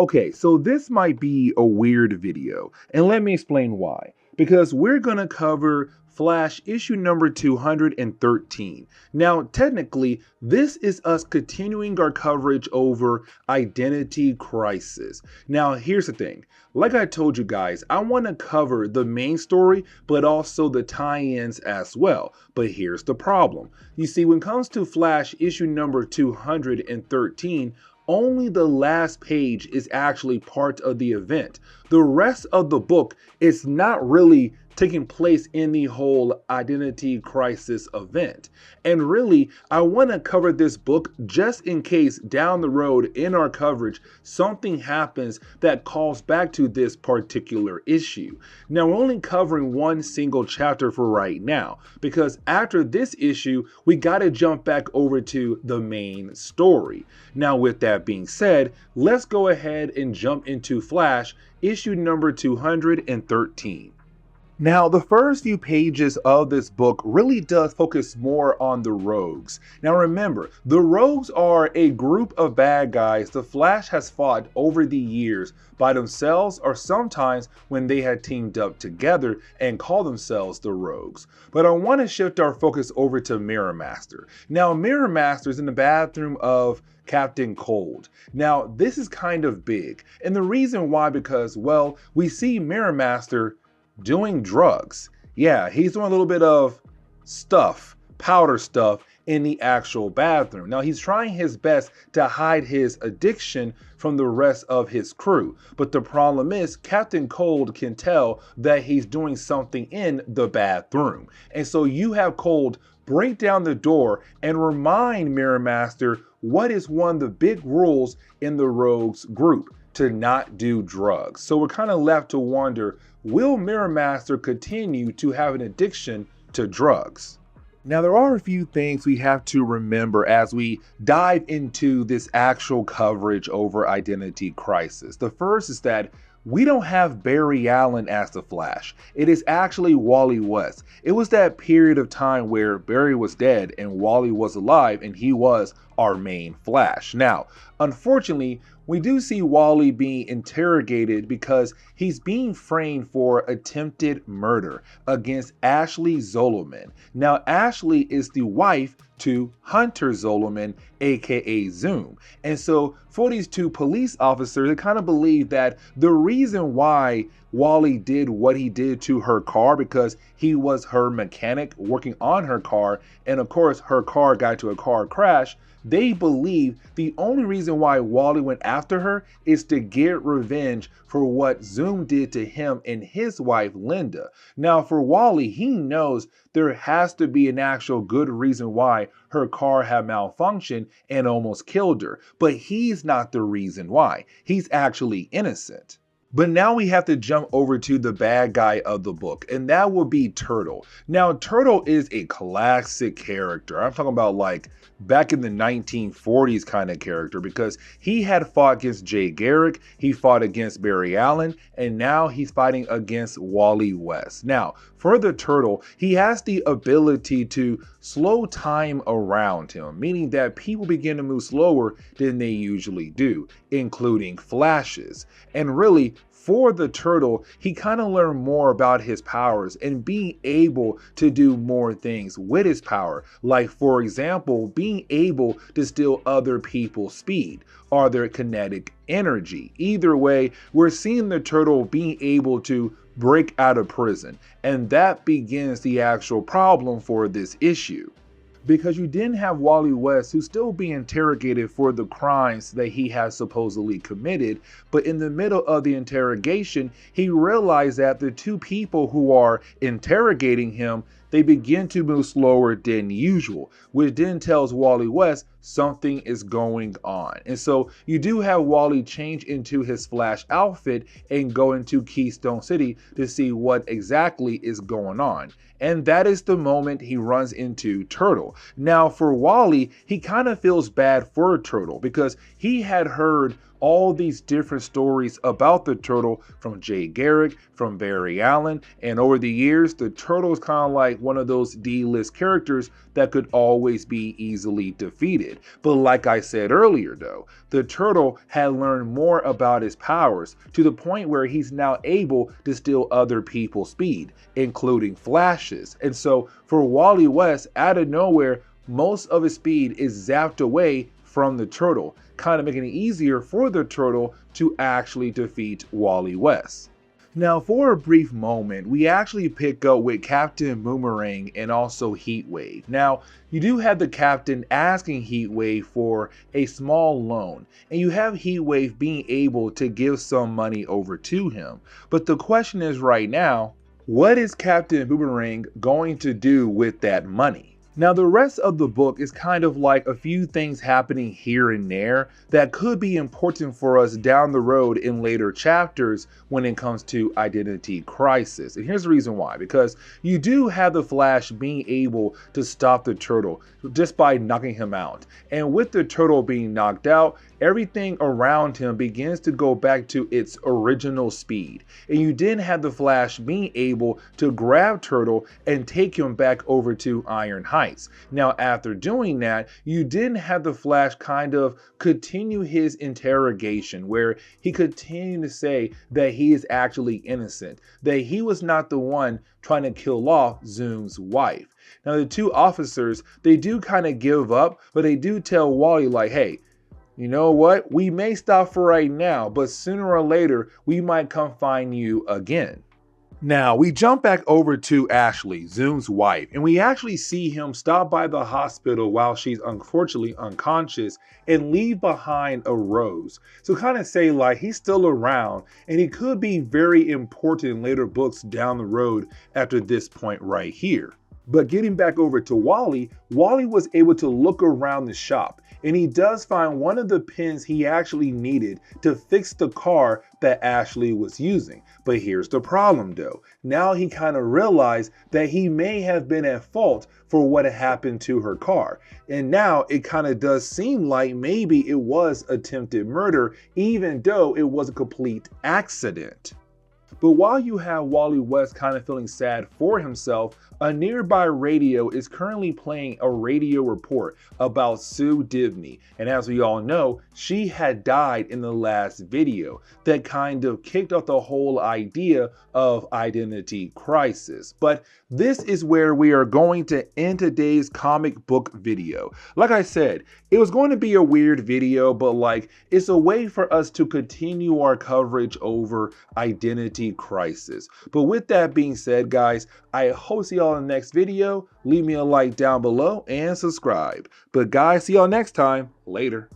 Okay, so this might be a weird video, and let me explain why. Because we're gonna cover Flash issue number 213. Now, technically, this is us continuing our coverage over Identity Crisis. Now, here's the thing. Like I told you guys, I want to cover the main story, but also the tie-ins as well. But here's the problem. You see, when it comes to Flash issue number 213, only the last page is actually part of the event. The rest of the book is not really taking place in the whole Identity Crisis event. And really, I want to cover this book just in case down the road in our coverage, something happens that calls back to this particular issue. Now, we're only covering one single chapter for right now, because after this issue, we got to jump back over to the main story. Now, with that being said, let's go ahead and jump into Flash issue number 213. Now, the first few pages of this book really does focus more on the Rogues. Now remember, the Rogues are a group of bad guys the Flash has fought over the years by themselves or sometimes when they had teamed up together and call themselves the Rogues. But I want to shift our focus over to Mirror Master. Now, Mirror Master is in the bathroom of Captain Cold. Now, this is kind of big. And the reason why, because, well, we see Mirror Master doing drugs. Yeah, he's doing a little bit of stuff, powder stuff in the actual bathroom. Now, he's trying his best to hide his addiction from the rest of his crew. But the problem is Captain Cold can tell that he's doing something in the bathroom. And so you have Cold break down the door and remind Mirror Master what is one of the big rules in the Rogues group: to not do drugs. So we're kind of left to wonder, will Mirror Master continue to have an addiction to drugs? Now, there are a few things we have to remember as we dive into this actual coverage over Identity Crisis. The first is that we don't have Barry Allen as the Flash. It is actually Wally West. It was that period of time where Barry was dead and Wally was alive, and he was our main Flash. Now, unfortunately, we do see Wally being interrogated because he's being framed for attempted murder against Ashley Zolomon. Now, Ashley is the wife to Hunter Zolomon, aka Zoom. And so for these two police officers, they kind of believe that the reason why Wally did what he did to her car, because he was her mechanic working on her car, and of course her car got into a car crash. They believe the only reason why Wally went after her is to get revenge for what Zoom did to him and his wife, Linda. Now, for Wally, he knows there has to be an actual good reason why her car had malfunctioned and almost killed her. But he's not the reason why. He's actually innocent. But now we have to jump over to the bad guy of the book, and that will be Turtle. Now, Turtle is a classic character. I'm talking about like back in the 1940s kind of character, because he had fought against Jay Garrick, he fought against Barry Allen, and now he's fighting against Wally West. Now, for the Turtle, he has the ability to slow time around him, meaning that people begin to move slower than they usually do, including Flashes. And really, for the Turtle, he kind of learned more about his powers and being able to do more things with his power. Like, for example, being able to steal other people's speed or their kinetic energy. Either way, we're seeing the Turtle being able to break out of prison. And that begins the actual problem for this issue. Because you didn't have Wally West, who's still being interrogated for the crimes that he has supposedly committed, but in the middle of the interrogation, he realized that the two people who are interrogating him, they begin to move slower than usual, which then tells Wally West something is going on. And so you do have Wally change into his Flash outfit and go into Keystone City to see what exactly is going on. And that is the moment he runs into Turtle. Now, for Wally, he kind of feels bad for Turtle because he had heard all these different stories about the turtle from Jay Garrick, from Barry Allen, and over the years, the turtle is kind of like one of those D-list characters that could always be easily defeated. But like I said earlier though, the turtle had learned more about his powers to the point where he's now able to steal other people's speed, including Flash's. And so for Wally West, out of nowhere, most of his speed is zapped away from the turtle, kind of making it easier for the turtle to actually defeat Wally West. Now, for a brief moment, we actually pick up with Captain Boomerang and also Heatwave. Now, you do have the captain asking Heatwave for a small loan, and you have Heatwave being able to give some money over to him. But the question is right now, what is Captain Boomerang going to do with that money? Now, the rest of the book is kind of like a few things happening here and there that could be important for us down the road in later chapters when it comes to Identity Crisis. And here's the reason why, because you do have the Flash being able to stop the turtle just by knocking him out. And with the turtle being knocked out, everything around him begins to go back to its original speed. And you then have the Flash being able to grab Turtle and take him back over to Iron Heights. Now, after doing that, you then have the Flash kind of continue his interrogation where he continued to say that he is actually innocent, that he was not the one trying to kill off Zoom's wife. Now, the two officers, they do kind of give up, but they do tell Wally like, hey, you know what? We may stop for right now, but sooner or later, we might come find you again. Now, we jump back over to Ashley, Zoom's wife, and we actually see him stop by the hospital while she's unfortunately unconscious and leave behind a rose. So kind of say like he's still around and he could be very important in later books down the road after this point right here. But getting back over to Wally, Wally was able to look around the shop and he does find one of the pins he actually needed to fix the car that Ashley was using. But here's the problem though. Now he kind of realized that he may have been at fault for what had happened to her car. And now it kind of does seem like maybe it was attempted murder, even though it was a complete accident. But while you have Wally West kind of feeling sad for himself, a nearby radio is currently playing a radio report about Sue Divney. And as we all know, she had died in the last video that kind of kicked off the whole idea of Identity Crisis. But this is where we are going to end today's comic book video. Like I said, it was going to be a weird video, but like it's a way for us to continue our coverage over Identity Crisis. But with that being said, guys, I hope to see y'all in the next video. Leave me a like down below and subscribe. But guys, see y'all next time. Later.